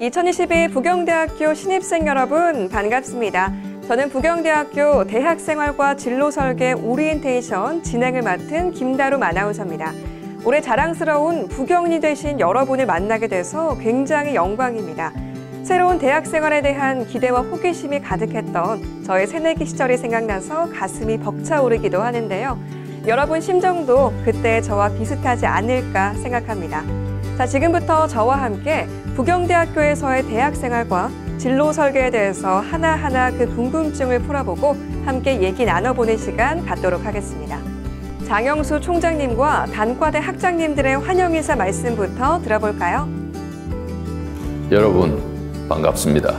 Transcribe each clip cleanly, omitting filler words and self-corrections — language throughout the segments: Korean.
2022 부경대학교 신입생 여러분 반갑습니다. 저는 부경대학교 대학생활과 진로설계 오리엔테이션 진행을 맡은 김다룸 아나운서입니다. 올해 자랑스러운 부경이 되신 여러분을 만나게 돼서 굉장히 영광입니다. 새로운 대학생활에 대한 기대와 호기심이 가득했던 저의 새내기 시절이 생각나서 가슴이 벅차오르기도 하는데요. 여러분 심정도 그때 저와 비슷하지 않을까 생각합니다. 자, 지금부터 저와 함께 부경대학교에서의 대학생활과 진로 설계에 대해서 하나하나 그 궁금증을 풀어보고 함께 얘기 나눠보는 시간 갖도록 하겠습니다. 장영수 총장님과 단과대 학장님들의 환영 인사 말씀부터 들어볼까요? 여러분 반갑습니다.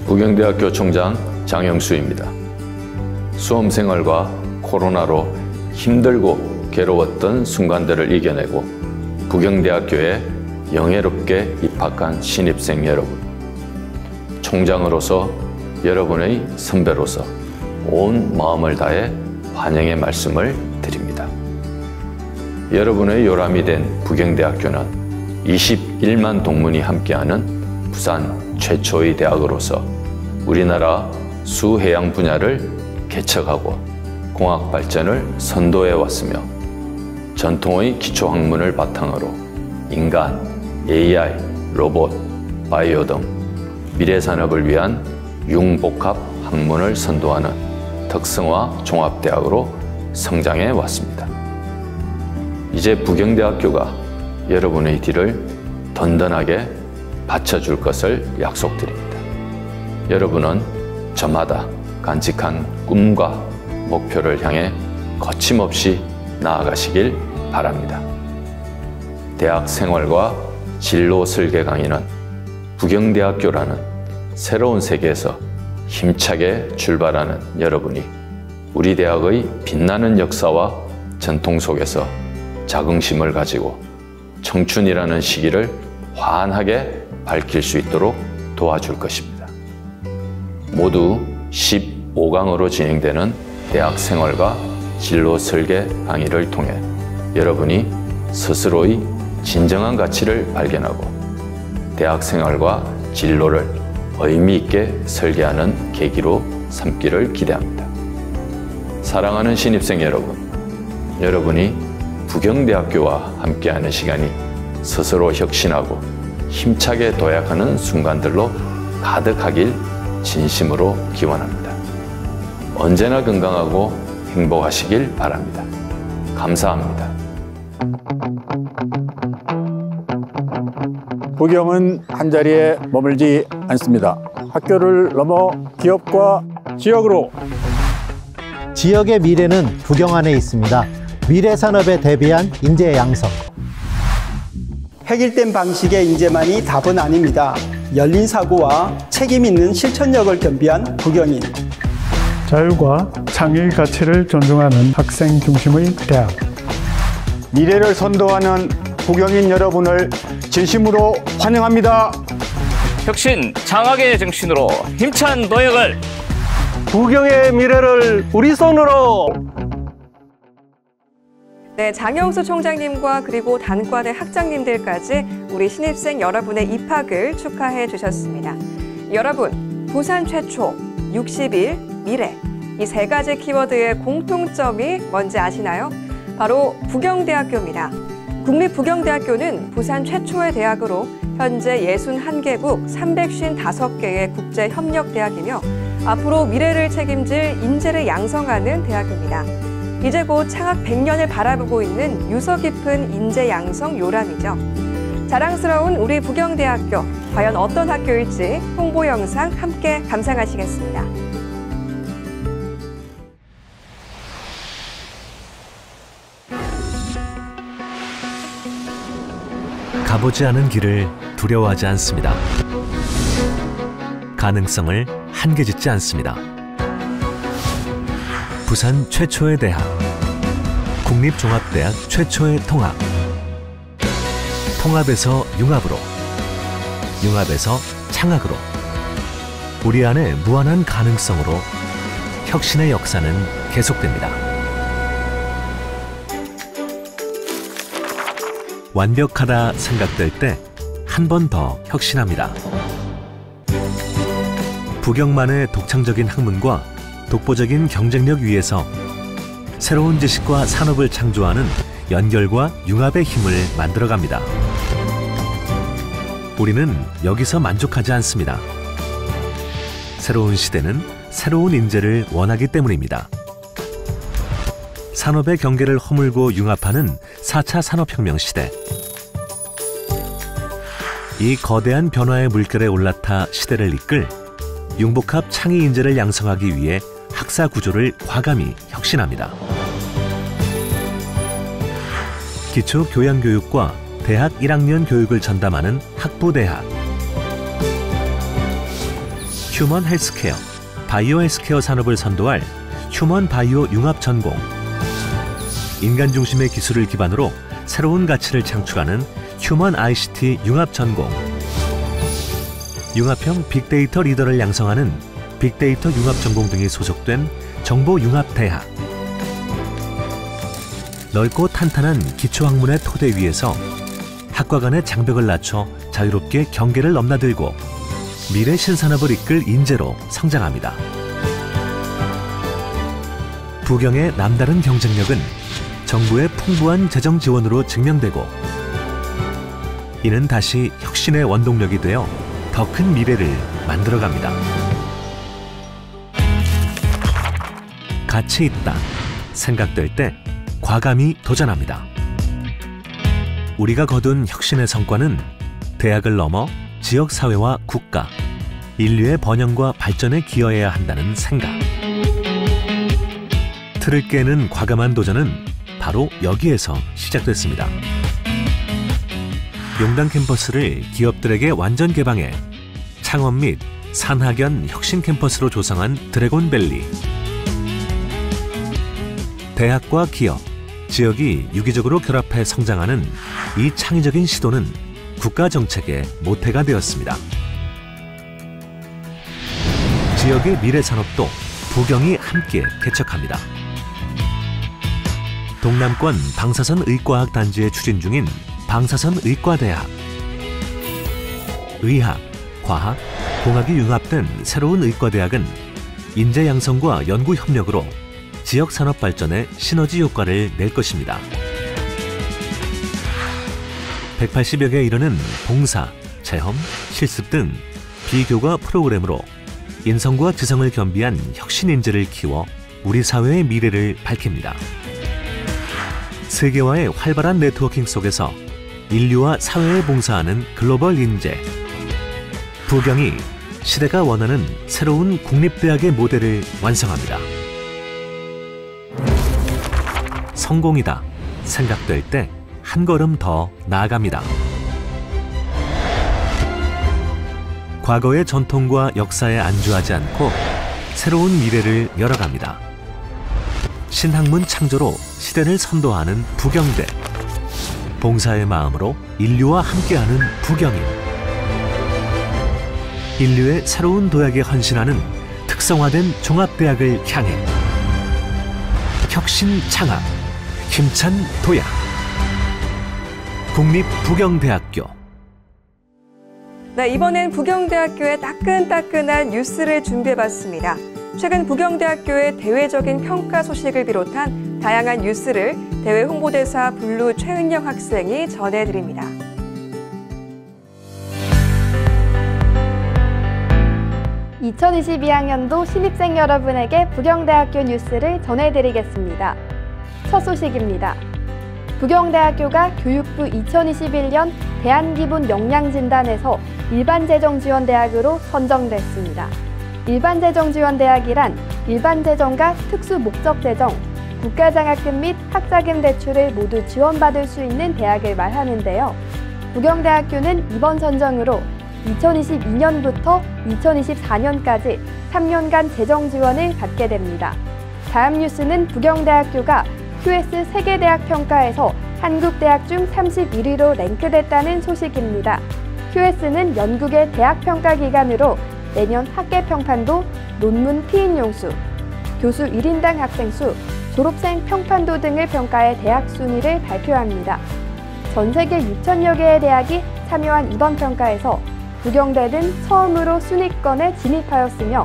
부경대학교 총장 장영수입니다. 수험생활과 코로나로 힘들고 괴로웠던 순간들을 이겨내고 부경대학교에 영예롭게 입학한 신입생 여러분, 총장으로서 여러분의 선배로서 온 마음을 다해 환영의 말씀을 드립니다. 여러분의 요람이 된 부경대학교는 21만 동문이 함께하는 부산 최초의 대학으로서 우리나라 수해양 분야를 개척하고 공학 발전을 선도해 왔으며 전통의 기초학문을 바탕으로 인간, AI, 로봇, 바이오 등 미래 산업을 위한 융복합 학문을 선도하는 특성화 종합대학으로 성장해 왔습니다. 이제 부경대학교가 여러분의 뒤를 든든하게 받쳐줄 것을 약속드립니다. 여러분은 저마다 간직한 꿈과 목표를 향해 거침없이 나아가시길 바랍니다. 대학 생활과 진로 설계 강의는 부경대학교라는 새로운 세계에서 힘차게 출발하는 여러분이 우리 대학의 빛나는 역사와 전통 속에서 자긍심을 가지고 청춘이라는 시기를 환하게 밝힐 수 있도록 도와줄 것입니다. 모두 15강으로 진행되는 대학 생활과 진로 설계 강의를 통해 여러분이 스스로의 진정한 가치를 발견하고 대학 생활과 진로를 의미 있게 설계하는 계기로 삼기를 기대합니다. 사랑하는 신입생 여러분, 여러분이 부경대학교와 함께하는 시간이 스스로 혁신하고 힘차게 도약하는 순간들로 가득하길 진심으로 기원합니다. 언제나 건강하고 행복하시길 바랍니다. 감사합니다. 부경은 한자리에 머물지 않습니다. 학교를 넘어 기업과 지역으로. 지역의 미래는 부경 안에 있습니다. 미래 산업에 대비한 인재 양성. 획일된 방식의 인재만이 답은 아닙니다. 열린 사고와 책임 있는 실천력을 겸비한 부경인. 자율과 창의의 가치를 존중하는 학생 중심의 대학. 미래를 선도하는 부경인 여러분을 진심으로 환영합니다. 혁신, 장학의 정신으로 힘찬 노력을. 부경의 미래를 우리 손으로. 네, 장영수 총장님과 그리고 단과대 학장님들까지 우리 신입생 여러분의 입학을 축하해 주셨습니다. 여러분, 부산 최초, 60일, 미래, 이 세 가지 키워드의 공통점이 뭔지 아시나요? 바로 부경대학교입니다. 국립부경대학교는 부산 최초의 대학으로 현재 61개국 355개의 국제협력대학이며 앞으로 미래를 책임질 인재를 양성하는 대학입니다. 이제 곧 창학 100년을 바라보고 있는 유서 깊은 인재 양성 요람이죠. 자랑스러운 우리 부경대학교, 과연 어떤 학교일지 홍보 영상 함께 감상하시겠습니다. 가보지 않은 길을 두려워하지 않습니다. 가능성을 한계짓지 않습니다. 부산 최초의 대학, 국립종합대학 최초의 통합. 통합에서 융합으로, 융합에서 창학으로. 우리 안에 무한한 가능성으로 혁신의 역사는 계속됩니다. 완벽하다 생각될 때 한 번 더 혁신합니다. 부경만의 독창적인 학문과 독보적인 경쟁력 위에서 새로운 지식과 산업을 창조하는 연결과 융합의 힘을 만들어갑니다. 우리는 여기서 만족하지 않습니다. 새로운 시대는 새로운 인재를 원하기 때문입니다. 산업의 경계를 허물고 융합하는 4차 산업혁명 시대. 이 거대한 변화의 물결에 올라타 시대를 이끌 융복합 창의 인재를 양성하기 위해 학사 구조를 과감히 혁신합니다. 기초 교양교육과 대학 1학년 교육을 전담하는 학부대학, 휴먼 헬스케어, 바이오 헬스케어 산업을 선도할 휴먼 바이오 융합 전공, 인간 중심의 기술을 기반으로 새로운 가치를 창출하는 휴먼 ICT 융합 전공, 융합형 빅데이터 리더를 양성하는 빅데이터 융합 전공 등이 소속된 정보융합대학, 넓고 탄탄한 기초학문의 토대 위에서 학과 간의 장벽을 낮춰 자유롭게 경계를 넘나들고 미래 신산업을 이끌 인재로 성장합니다. 부경의 남다른 경쟁력은 정부의 풍부한 재정 지원으로 증명되고 이는 다시 혁신의 원동력이 되어 더 큰 미래를 만들어갑니다. 가치 있다 생각될 때 과감히 도전합니다. 우리가 거둔 혁신의 성과는 대학을 넘어 지역사회와 국가, 인류의 번영과 발전에 기여해야 한다는 생각. 틀을 깨는 과감한 도전은 바로 여기에서 시작됐습니다. 용당 캠퍼스를 기업들에게 완전 개방해 창업 및 산학연 혁신 캠퍼스로 조성한 드래곤밸리. 대학과 기업, 지역이 유기적으로 결합해 성장하는 이 창의적인 시도는 국가 정책의 모태가 되었습니다. 지역의 미래 산업도 부경이 함께 개척합니다. 동남권 방사선 의과학 단지에 추진 중인 방사선 의과대학. 의학, 과학, 공학이 융합된 새로운 의과대학은 인재 양성과 연구 협력으로 지역 산업 발전에 시너지 효과를 낼 것입니다. 180여 개에 이르는 봉사, 체험, 실습 등 비교과 프로그램으로 인성과 지성을 겸비한 혁신 인재를 키워 우리 사회의 미래를 밝힙니다. 세계와의 활발한 네트워킹 속에서 인류와 사회에 봉사하는 글로벌 인재. 부경이 시대가 원하는 새로운 국립대학의 모델을 완성합니다. 성공이다 생각될 때 한 걸음 더 나아갑니다. 과거의 전통과 역사에 안주하지 않고 새로운 미래를 열어갑니다. 신학문 창조로 시대를 선도하는 부경대. 봉사의 마음으로 인류와 함께하는 부경인. 인류의 새로운 도약에 헌신하는 특성화된 종합대학을 향해 혁신 창학, 힘찬 도약. 국립부경대학교. 네, 이번엔 부경대학교의 따끈따끈한 뉴스를 준비해봤습니다. 최근 부경대학교의 대외적인 평가 소식을 비롯한 다양한 뉴스를 대외 홍보대사 블루 최은영 학생이 전해드립니다. (2022학년도) 신입생 여러분에게 부경대학교 뉴스를 전해드리겠습니다. 첫 소식입니다. 부경대학교가 교육부 2021년 대한기본역량진단에서 일반재정지원대학으로 선정됐습니다. 일반재정지원대학이란 일반재정과 특수목적재정, 국가장학금 및 학자금 대출을 모두 지원받을 수 있는 대학을 말하는데요. 부경대학교는 이번 선정으로 2022년부터 2024년까지 3년간 재정 지원을 받게 됩니다. 다음 뉴스는 부경대학교가 QS 세계대학 평가에서 한국대학 중 31위로 랭크됐다는 소식입니다. QS는 영국의 대학평가 기관으로 매년 학계평판도, 논문 피인용 수, 교수 1인당 학생 수, 졸업생 평판도 등을 평가해 대학 순위를 발표합니다. 전 세계 6천여 개의 대학이 참여한 이번 평가에서 부경대는 처음으로 순위권에 진입하였으며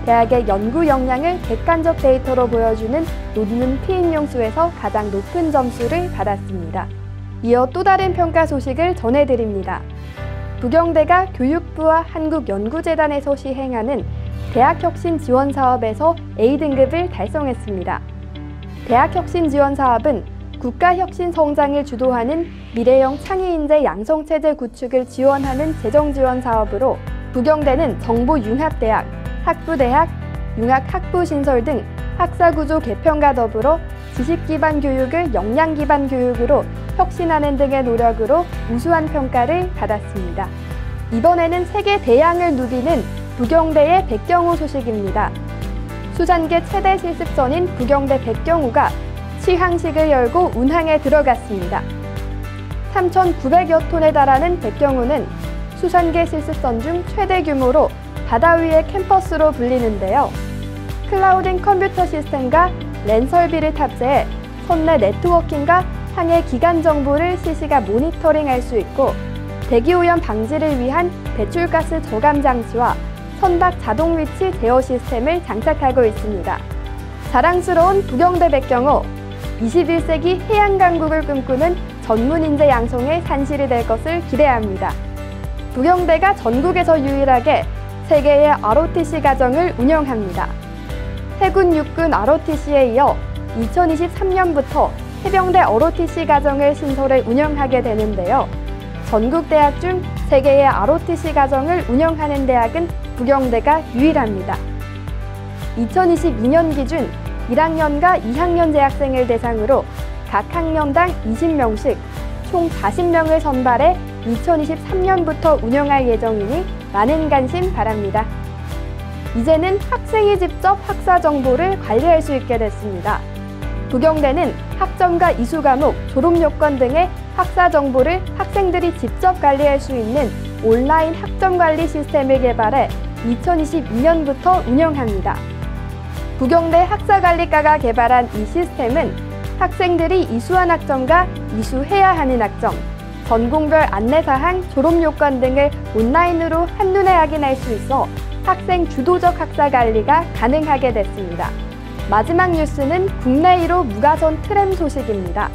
대학의 연구 역량을 객관적 데이터로 보여주는 논문 피인용 수에서 가장 높은 점수를 받았습니다. 이어 또 다른 평가 소식을 전해드립니다. 부경대가 교육부와 한국연구재단에서 시행하는 대학혁신 지원 사업에서 A등급을 달성했습니다. 대학혁신 지원 사업은 국가혁신 성장을 주도하는 미래형 창의인재 양성체제 구축을 지원하는 재정지원 사업으로 부경대는 정보융합대학, 학부대학, 융합학부신설 등 학사구조 개편과 더불어 지식기반 교육을 역량기반 교육으로 혁신하는 등의 노력으로 우수한 평가를 받았습니다. 이번에는 세계 대양을 누비는 부경대의 백경우 소식입니다. 수산계 최대 실습선인 부경대 백경우가 시항식을 열고 운항에 들어갔습니다. 3,900여 톤에 달하는 백경우는 수산계 실습선 중 최대 규모로 바다 위의 캠퍼스로 불리는데요. 클라우딩 컴퓨터 시스템과 랜 설비를 탑재해 선내 네트워킹과 항해 기간 정보를 실시간 모니터링할 수 있고 대기오염 방지를 위한 배출가스 저감 장치와 선박 자동 위치 제어 시스템을 장착하고 있습니다. 자랑스러운 부경대 백경우, 21세기 해양 강국을 꿈꾸는 전문 인재 양성의 산실이 될 것을 기대합니다. 부경대가 전국에서 유일하게 세계의 ROTC 과정을 운영합니다. 해군 육군 ROTC에 이어 2023년부터 해병대 ROTC 과정을 신설해 운영하게 되는데요. 전국 대학 중 세계의 ROTC 과정을 운영하는 대학은 부경대가 유일합니다. 2022년 기준 1학년과 2학년 재학생을 대상으로 각 학년당 20명씩 총 40명을 선발해 2023년부터 운영할 예정이니 많은 관심 바랍니다. 이제는 학생이 직접 학사 정보를 관리할 수 있게 됐습니다. 부경대는 학점과 이수 과목, 졸업 요건 등의 학사 정보를 학생들이 직접 관리할 수 있는 온라인 학점 관리 시스템을 개발해 2022년부터 운영합니다. 부경대 학사관리과가 개발한 이 시스템은 학생들이 이수한 학점과 이수해야 하는 학점, 전공별 안내사항, 졸업 요건 등을 온라인으로 한눈에 확인할 수 있어 학생 주도적 학사 관리가 가능하게 됐습니다. 마지막 뉴스는 국내 1호 무가전 트램 소식입니다.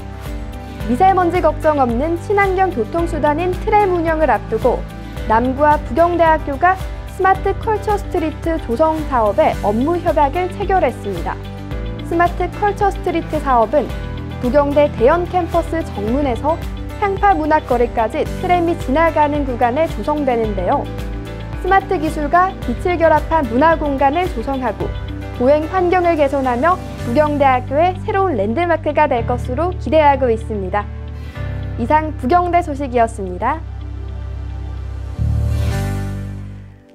미세먼지 걱정 없는 친환경 교통수단인 트램 운영을 앞두고 남구와 부경대학교가 스마트 컬처 스트리트 조성 사업에 업무 협약을 체결했습니다. 스마트 컬처 스트리트 사업은 부경대 대연 캠퍼스 정문에서 향파 문학거리까지 트램이 지나가는 구간에 조성되는데요. 스마트 기술과 빛을 결합한 문화 공간을 조성하고 보행 환경을 개선하며 부경대학교의 새로운 랜드마크가 될 것으로 기대하고 있습니다. 이상 부경대 소식이었습니다.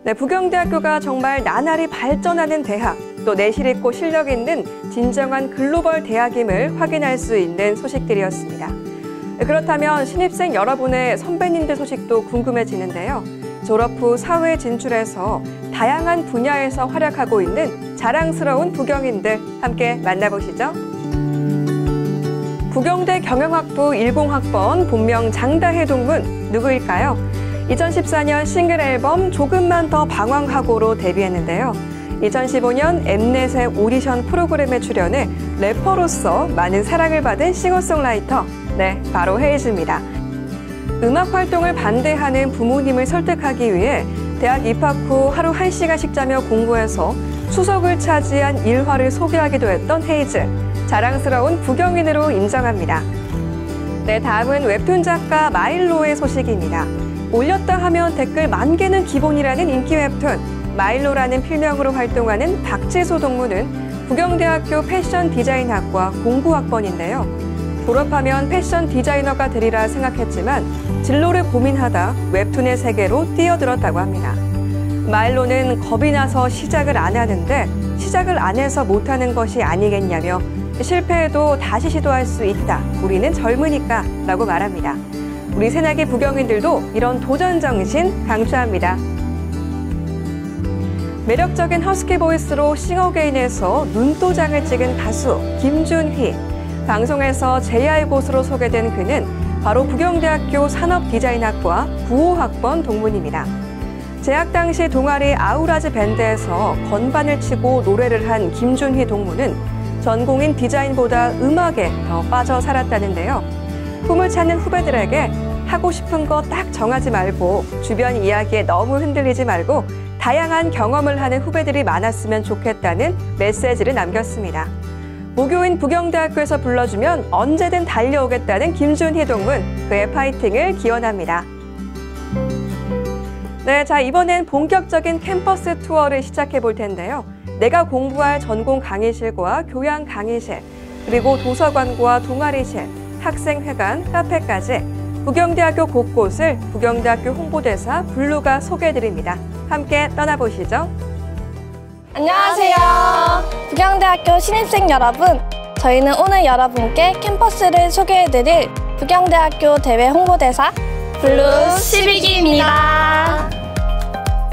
네, 부경대학교가 정말 나날이 발전하는 대학, 또 내실 있고 실력 있는 진정한 글로벌 대학임을 확인할 수 있는 소식들이었습니다. 그렇다면 신입생 여러분의 선배님들 소식도 궁금해지는데요. 졸업 후 사회에 진출해서 다양한 분야에서 활약하고 있는 자랑스러운 부경인들 함께 만나보시죠. 부경대 경영학부 10학번 본명 장다혜 동문 누구일까요? 2014년 싱글 앨범 조금만 더 방황하고로 데뷔했는데요. 2015년 엠넷의 오디션 프로그램에 출연해 래퍼로서 많은 사랑을 받은 싱어송라이터, 네, 바로 헤이즈입니다. 음악 활동을 반대하는 부모님을 설득하기 위해 대학 입학 후 하루 1시간씩 자며 공부해서 수석을 차지한 일화를 소개하기도 했던 헤이즈. 자랑스러운 부경인으로 인정합니다. 네, 다음은 웹툰 작가 마일로의 소식입니다. 올렸다 하면 댓글 10,000개는 기본이라는 인기 웹툰 마일로라는 필명으로 활동하는 박지수 동무는 부경대학교 패션 디자인학과 공부학번인데요. 졸업하면 패션 디자이너가 되리라 생각했지만 진로를 고민하다 웹툰의 세계로 뛰어들었다고 합니다. 마일로는 겁이 나서 시작을 안 하는데 시작을 안 해서 못하는 것이 아니겠냐며 실패해도 다시 시도할 수 있다. 우리는 젊으니까 라고 말합니다. 우리 새내기 부경인들도 이런 도전 정신 강추합니다. 매력적인 허스키 보이스로 싱어게인에서 눈도장을 찍은 가수 김준휘. 방송에서 제야의 곳으로 소개된 그는 바로 부경대학교 산업디자인학과 95학번 동문입니다. 재학 당시 동아리 아우라즈 밴드에서 건반을 치고 노래를 한 김준희 동문은 전공인 디자인보다 음악에 더 빠져 살았다는데요. 꿈을 찾는 후배들에게 하고 싶은 거 딱 정하지 말고 주변 이야기에 너무 흔들리지 말고 다양한 경험을 하는 후배들이 많았으면 좋겠다는 메시지를 남겼습니다. 모교인 부경대학교에서 불러주면 언제든 달려오겠다는 김준희 동문, 그의 파이팅을 기원합니다. 네, 자 이번엔 본격적인 캠퍼스 투어를 시작해 볼 텐데요. 내가 공부할 전공 강의실과 교양 강의실, 그리고 도서관과 동아리실, 학생회관, 카페까지 부경대학교 곳곳을 부경대학교 홍보대사 블루가 소개해드립니다. 함께 떠나보시죠. 안녕하세요. 부경대학교 신입생 여러분, 저희는 오늘 여러분께 캠퍼스를 소개해드릴 부경대학교 대외 홍보대사 블루 12기입니다.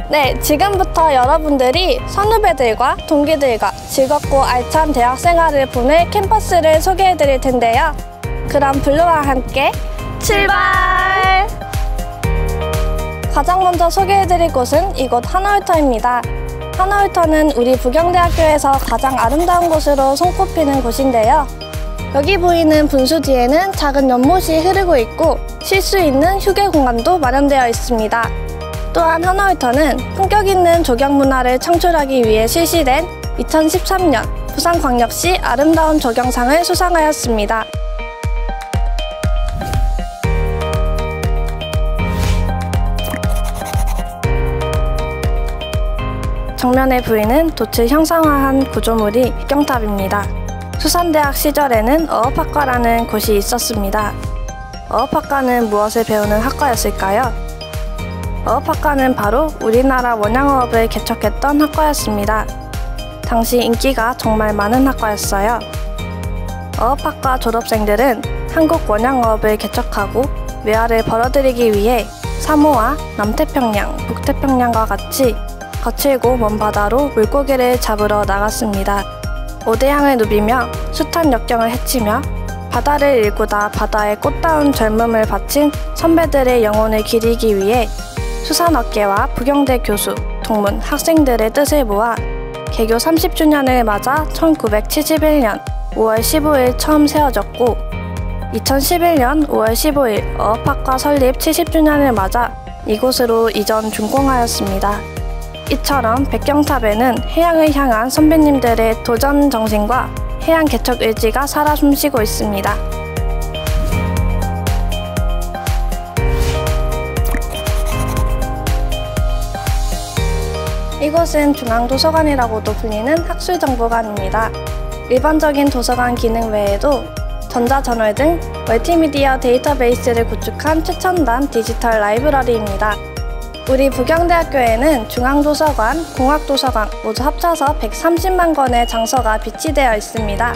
네, 지금부터 여러분들이 선후배들과 동기들과 즐겁고 알찬 대학 생활을 보낼 캠퍼스를 소개해드릴 텐데요. 그럼 블루와 함께 출발! 가장 먼저 소개해드릴 곳은 이곳 하나홀터입니다. 하나홀터는 우리 부경대학교에서 가장 아름다운 곳으로 손꼽히는 곳인데요. 여기 보이는 분수 뒤에는 작은 연못이 흐르고 있고 쉴 수 있는 휴게 공간도 마련되어 있습니다. 또한 하나홀터는 품격 있는 조경 문화를 창출하기 위해 실시된 2013년 부산광역시 아름다운 조경상을 수상하였습니다. 정면에 보이는 돛을 형상화한 구조물이 북경탑입니다. 수산대학 시절에는 어업학과라는 곳이 있었습니다. 어업학과는 무엇을 배우는 학과였을까요? 어업학과는 바로 우리나라 원양어업을 개척했던 학과였습니다. 당시 인기가 정말 많은 학과였어요. 어업학과 졸업생들은 한국 원양어업을 개척하고 외화를 벌어들이기 위해 사모아, 남태평양, 북태평양과 같이 거칠고 먼 바다로 물고기를 잡으러 나갔습니다. 오대양을 누비며 숱한 역경을 헤치며 바다를 일구다 바다의 꽃다운 젊음을 바친 선배들의 영혼을 기리기 위해 수산업계와 부경대 교수, 동문, 학생들의 뜻을 모아 개교 30주년을 맞아 1971년 5월 15일 처음 세워졌고 2011년 5월 15일 어업학과 설립 70주년을 맞아 이곳으로 이전 준공하였습니다. 이처럼 백경탑에는 해양을 향한 선배님들의 도전 정신과 해양 개척 의지가 살아 숨쉬고 있습니다. 이곳은 중앙도서관이라고도 불리는 학술정보관입니다. 일반적인 도서관 기능 외에도 전자저널 등 멀티미디어 데이터베이스를 구축한 최첨단 디지털 라이브러리입니다. 우리 부경대학교에는 중앙도서관, 공학도서관 모두 합쳐서 130만 권의 장서가 비치되어 있습니다.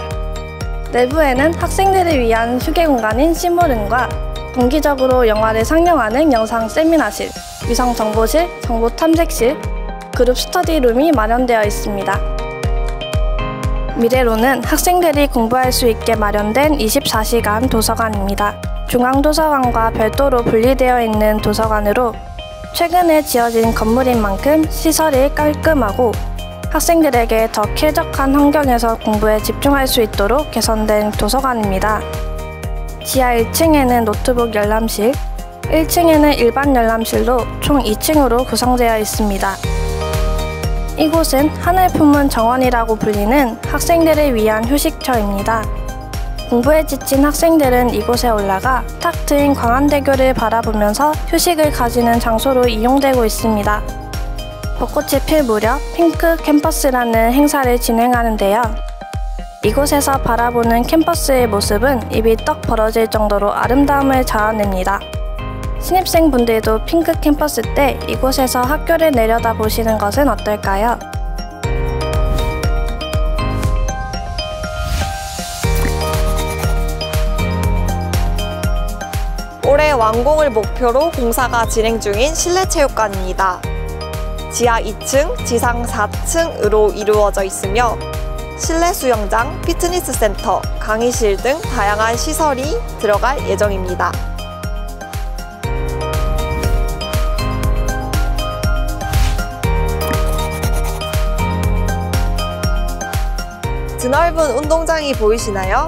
내부에는 학생들을 위한 휴게 공간인 시모름과 정기적으로 영화를 상영하는 영상 세미나실, 위성정보실, 정보탐색실, 그룹 스터디룸이 마련되어 있습니다. 미래로는 학생들이 공부할 수 있게 마련된 24시간 도서관입니다. 중앙도서관과 별도로 분리되어 있는 도서관으로 최근에 지어진 건물인 만큼 시설이 깔끔하고 학생들에게 더 쾌적한 환경에서 공부에 집중할 수 있도록 개선된 도서관입니다. 지하 1층에는 노트북 열람실, 1층에는 일반 열람실로 총 2층으로 구성되어 있습니다. 이곳은 하늘 품은 정원이라고 불리는 학생들을 위한 휴식처입니다. 공부에 지친 학생들은 이곳에 올라가 탁 트인 광안대교를 바라보면서 휴식을 가지는 장소로 이용되고 있습니다. 벚꽃이 필 무렵 핑크 캠퍼스라는 행사를 진행하는데요. 이곳에서 바라보는 캠퍼스의 모습은 입이 떡 벌어질 정도로 아름다움을 자아냅니다. 신입생분들도 핑크 캠퍼스 때 이곳에서 학교를 내려다보시는 것은 어떨까요? 올해 완공을 목표로 공사가 진행 중인 실내체육관입니다. 지하 2층, 지상 4층으로 이루어져 있으며 실내 수영장, 피트니스 센터, 강의실 등 다양한 시설이 들어갈 예정입니다. 드넓은 운동장이 보이시나요?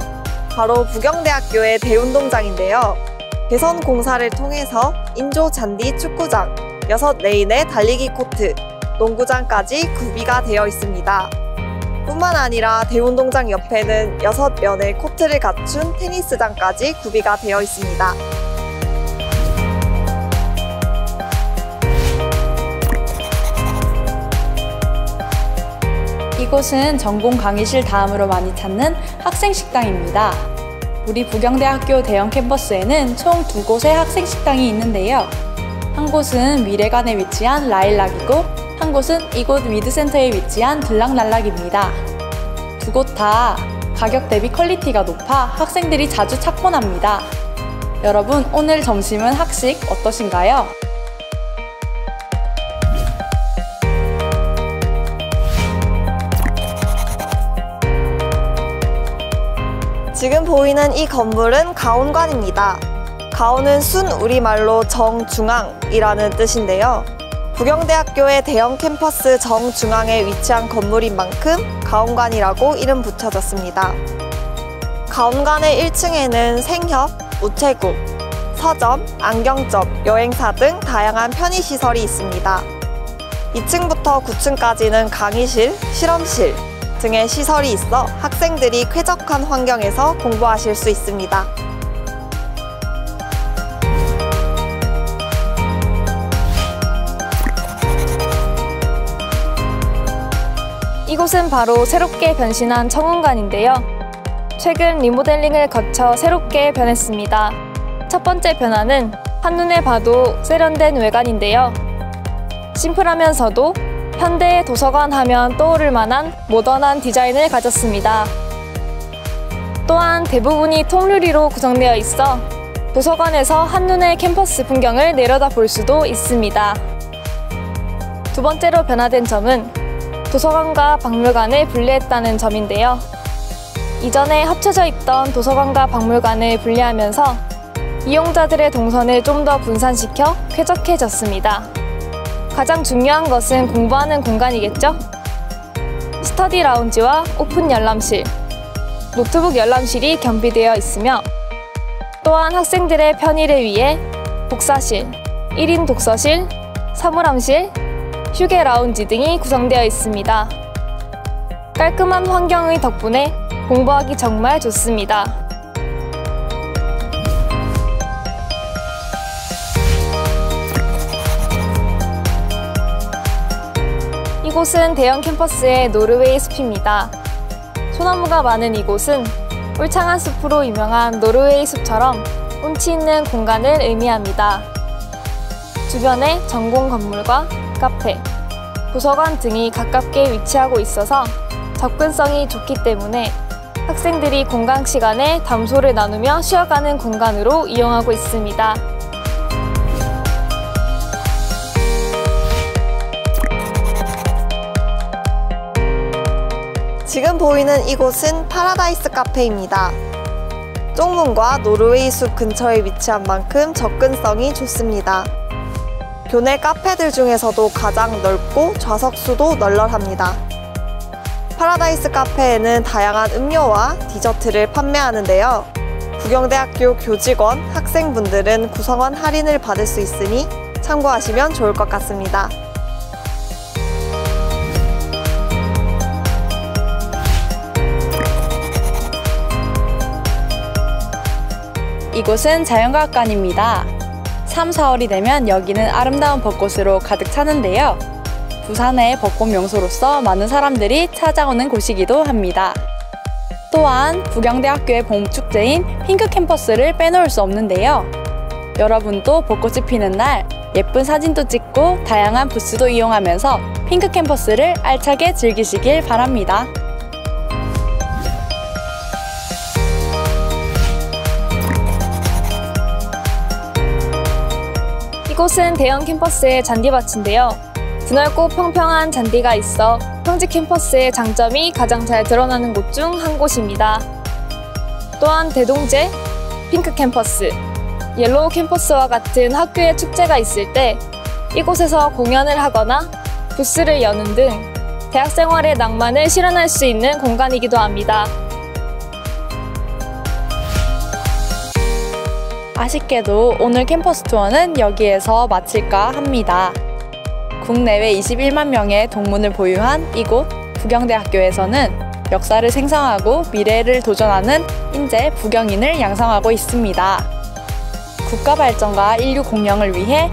바로 부경대학교의 대운동장인데요. 개선 공사를 통해서 인조 잔디 축구장, 6레인의 달리기 코트, 농구장까지 구비가 되어 있습니다. 뿐만 아니라 대운동장 옆에는 6면의 코트를 갖춘 테니스장까지 구비가 되어 있습니다. 이곳은 전공 강의실 다음으로 많이 찾는 학생식당입니다. 우리 부경대학교 대형 캠퍼스에는 총 2곳의 학생식당이 있는데요. 한 곳은 미래관에 위치한 라일락이고 한 곳은 이곳 위드센터에 위치한 들락날락입니다. 두 곳 다 가격 대비 퀄리티가 높아 학생들이 자주 찾곤 합니다. 여러분, 오늘 점심은 학식 어떠신가요? 지금 보이는 이 건물은 가온관입니다. 가온은 순 우리말로 정중앙이라는 뜻인데요. 부경대학교의 대형 캠퍼스 정중앙에 위치한 건물인 만큼 가온관이라고 이름 붙여졌습니다. 가온관의 1층에는 생협, 우체국, 서점, 안경점, 여행사 등 다양한 편의시설이 있습니다. 2층부터 9층까지는 강의실, 실험실 등의 시설이 있어 학생들이 쾌적한 환경에서 공부하실 수 있습니다. 이곳은 바로 새롭게 변신한 청운관인데요. 최근 리모델링을 거쳐 새롭게 변했습니다. 첫 번째 변화는 한눈에 봐도 세련된 외관인데요. 심플하면서도 현대의 도서관 하면 떠오를 만한 모던한 디자인을 가졌습니다. 또한 대부분이 통유리로 구성되어 있어 도서관에서 한눈에 캠퍼스 풍경을 내려다볼 수도 있습니다. 두 번째로 변화된 점은 도서관과 박물관을 분리했다는 점인데요. 이전에 합쳐져 있던 도서관과 박물관을 분리하면서 이용자들의 동선을 좀 더 분산시켜 쾌적해졌습니다. 가장 중요한 것은 공부하는 공간이겠죠? 스터디 라운지와 오픈 열람실, 노트북 열람실이 겸비되어 있으며 또한 학생들의 편의를 위해 독서실, 1인 독서실, 사물함실, 휴게 라운지 등이 구성되어 있습니다. 깔끔한 환경의 덕분에 공부하기 정말 좋습니다. 이곳은 대형 캠퍼스의 노르웨이 숲입니다. 소나무가 많은 이곳은 울창한 숲으로 유명한 노르웨이 숲처럼 운치 있는 공간을 의미합니다. 주변에 전공 건물과 카페, 도서관 등이 가깝게 위치하고 있어서 접근성이 좋기 때문에 학생들이 공강 시간에 담소를 나누며 쉬어가는 공간으로 이용하고 있습니다. 지금 보이는 이곳은 파라다이스 카페입니다. 쪽문과 노르웨이 숲 근처에 위치한 만큼 접근성이 좋습니다. 교내 카페들 중에서도 가장 넓고 좌석수도 널널합니다. 파라다이스 카페에는 다양한 음료와 디저트를 판매하는데요. 부경대학교 교직원, 학생분들은 구성원 할인을 받을 수 있으니 참고하시면 좋을 것 같습니다. 이곳은 자연과학관입니다. 3, 4월이 되면 여기는 아름다운 벚꽃으로 가득 차는데요. 부산의 벚꽃 명소로서 많은 사람들이 찾아오는 곳이기도 합니다. 또한 부경대학교의 봄축제인 핑크 캠퍼스를 빼놓을 수 없는데요. 여러분도 벚꽃이 피는 날 예쁜 사진도 찍고 다양한 부스도 이용하면서 핑크 캠퍼스를 알차게 즐기시길 바랍니다. 이곳은 대형 캠퍼스의 잔디밭인데요. 드넓고 평평한 잔디가 있어 평지 캠퍼스의 장점이 가장 잘 드러나는 곳 중 한 곳입니다. 또한 대동제, 핑크 캠퍼스, 옐로우 캠퍼스와 같은 학교의 축제가 있을 때 이곳에서 공연을 하거나 부스를 여는 등 대학 생활의 낭만을 실현할 수 있는 공간이기도 합니다. 아쉽게도 오늘 캠퍼스 투어는 여기에서 마칠까 합니다. 국내외 21만 명의 동문을 보유한 이곳 부경대학교에서는 역사를 생성하고 미래를 도전하는 인재 부경인을 양성하고 있습니다. 국가 발전과 인류 공영을 위해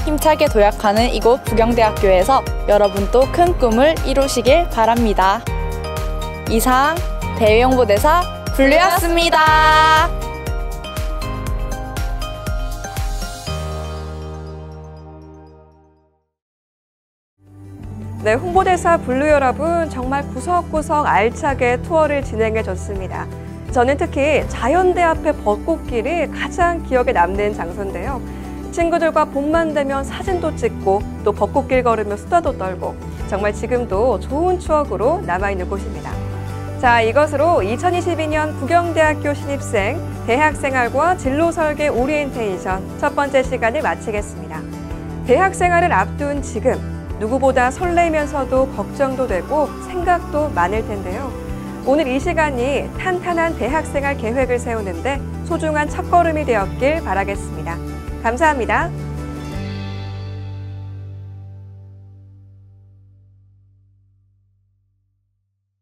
힘차게 도약하는 이곳 부경대학교에서 여러분도 큰 꿈을 이루시길 바랍니다. 이상 대외홍보대사 블루였습니다. 네, 홍보대사 블루 여러분 정말 구석구석 알차게 투어를 진행해줬습니다. 저는 특히 자연대 앞의 벚꽃길이 가장 기억에 남는 장소인데요. 친구들과 봄만 되면 사진도 찍고 또 벚꽃길 걸으며 수다도 떨고 정말 지금도 좋은 추억으로 남아있는 곳입니다. 자, 이것으로 2022년 부경대학교 신입생 대학생활과 진로설계 오리엔테이션 첫 번째 시간을 마치겠습니다. 대학생활을 앞둔 지금 누구보다 설레면서도 걱정도 되고 생각도 많을 텐데요. 오늘 이 시간이 탄탄한 대학생활 계획을 세우는데 소중한 첫걸음이 되었길 바라겠습니다. 감사합니다.